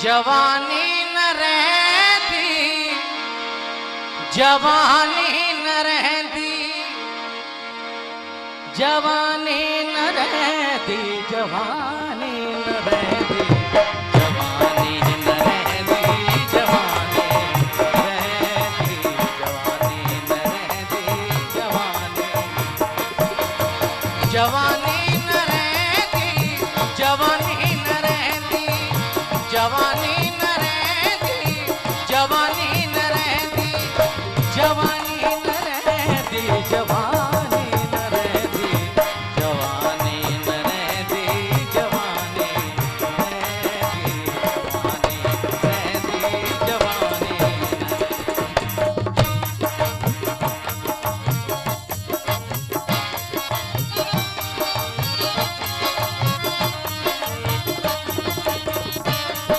जवानी न रहती, जवानी न रहती, जवानी न रहती, जवानी न रहती, जवानी न रहती, जवानी न रहती, जवानी न रहती, जवानी न रहती, जवानी न रहती, जवानी